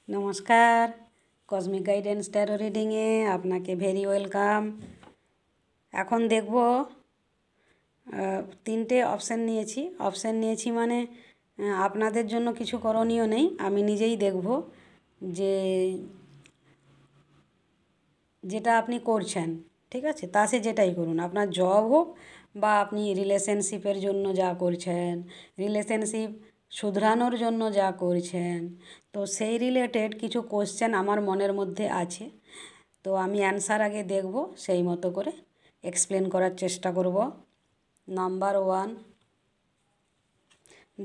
नमस्कार cosmic guidance tarot रिडिंगे आपनाके भेरी welcome. এখন দেখব তিনটে অপশন নিয়েছি মানে আপনাদের জন্য কিছু করণীয় নেই, আমি নিজেই দেখব যে যেটা আপনি করছেন ঠিক আছে তা সে যেটাই করুন, আপনার জব হোক বা আপনি রিলেশনশিপের জন্য যা করছেন, রিলেশনশিপ শুধরানোর জন্য যা করছেন, তো সেই রিলেটেড কিছু কোশ্চেন আমার মনের মধ্যে আছে। তো আমি অ্যানসার আগে দেখব, সেই মতো করে এক্সপ্লেন করার চেষ্টা করব। নাম্বার 1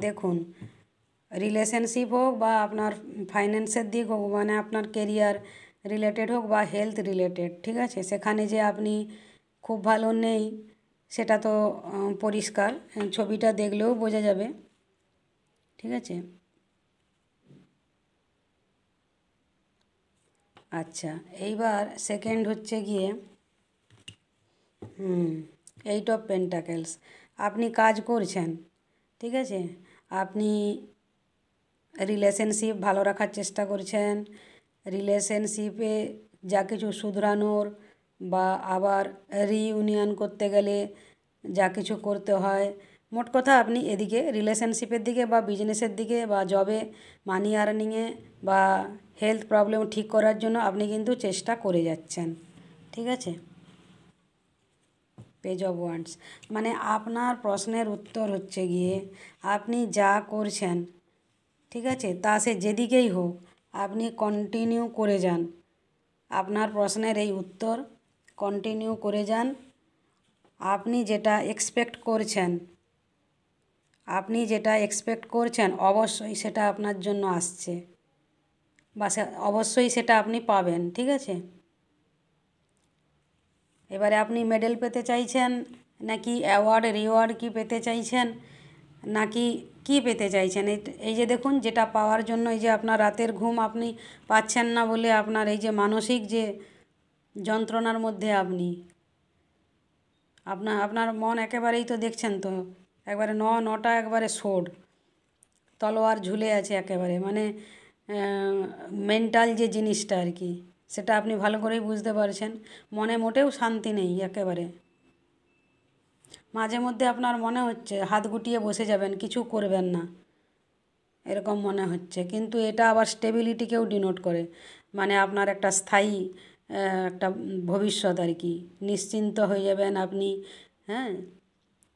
দেখুন, রিলেশনশিপ হোক বা আপনার ফাইন্যান্সের দিক হোক, মানে আপনার কেরিয়ার রিলেটেড হোক বা হেলথ রিলেটেড, ঠিক আছে, সেখানে যে আপনি খুব ভালো নেই সেটা তো পরিষ্কার, ছবিটা দেখলেও বোঝা যাবে, ঠিক আছে। আচ্ছা, এইবার সেকেন্ড হচ্ছে গিয়ে 8 অফ পেন্টাকেলস। আপনি কাজ করছেন, ঠিক আছে, আপনি রিলেশনশিপ ভালো রাখার চেষ্টা করছেন, রিলেশনশিপে যা কিছু শুধরানোর বা আবার রিইউনিয়ন করতে গেলে যা কিছু করতে হয়, মোট কথা আপনি এদিকে রিলেশনশিপের দিকে বা বিজনেসের দিকে বা জবে মানি আর্নিংয়ে বা হেলথ প্রবলেম ঠিক করার জন্য আপনি কিন্তু চেষ্টা করে যাচ্ছেন, ঠিক আছে। পেজ অফ ওয়ান্ডস মানে আপনার প্রশ্নের উত্তর হচ্ছে গিয়ে আপনি যা করছেন, ঠিক আছে, তা সে যেদিকেই হোক আপনি কন্টিনিউ করে যান। আপনার প্রশ্নের এই উত্তর, কন্টিনিউ করে যান। আপনি যেটা এক্সপেক্ট করছেন অবশ্যই সেটা আপনার জন্য আসছে বা অবশ্যই সেটা আপনি পাবেন, ঠিক আছে। এবারে আপনি মেডেল পেতে চাইছেন নাকি অ্যাওয়ার্ড রিওয়ার্ড কি পেতে চাইছেন, নাকি কি পেতে চাইছেন? এই যে দেখুন, যেটা পাওয়ার জন্য এই যে আপনার রাতের ঘুম আপনি পাচ্ছেন না বলে আপনার এই যে মানসিক যে যন্ত্রণার মধ্যে আপনার মন একেবারেই তো দেখছেন তো একবারে নটা একবারে সোড তলোয়ার ঝুলে আছে একেবারে, মানে মেন্টাল যে জিনিসটা আর কি, সেটা আপনি ভালো করেই বুঝতে পারছেন। মনে মোটেও শান্তি নেই একেবারে। মাঝে মধ্যে আপনার মনে হচ্ছে হাত গুটিয়ে বসে যাবেন, কিছু করবেন না, এরকম মনে হচ্ছে, কিন্তু এটা আবার স্টেবিলিটিকেও ডিনোট করে, মানে আপনার একটা স্থায়ী একটা ভবিষ্যৎ আর কি, নিশ্চিন্ত হয়ে যাবেন আপনি, হ্যাঁ,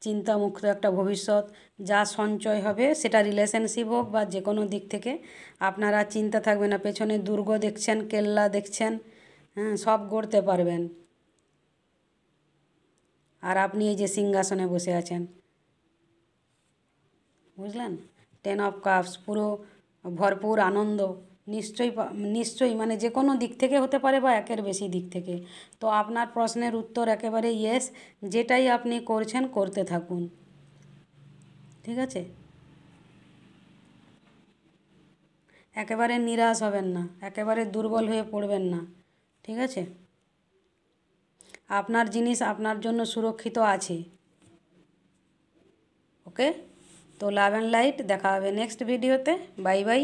চিন্তামুক্ত একটা ভবিষ্যৎ, যা সঞ্চয় হবে সেটা রিলেশনশিপ হোক বা যে কোনো দিক থেকে আপনারা চিন্তা থাকবে না, পেছনে দুর্গ দেখছেন, কেল্লা দেখছেন, হ্যাঁ, সব গড়তে পারবেন। আর আপনি এই যে সিংহাসনে বসে আছেন, বুঝলেন, 10 অফ কাপস, পুরো ভরপুর আনন্দ, নিশ্চয়ই মানে যে কোনো দিক থেকে হতে পারে বা একের বেশি দিক থেকে। তো আপনার প্রশ্নের উত্তর একেবারে ইয়েস, যেটাই আপনি করছেন করতে থাকুন, ঠিক আছে। একেবারে নিরাশ হবেন না, একেবারে দুর্বল হয়ে পড়বেন না, ঠিক আছে। আপনার জিনিস আপনার জন্য সুরক্ষিত আছে, ওকে। তো লাভ অ্যান্ড লাইট, দেখা হবে নেক্সট ভিডিওতে, বাই বাই।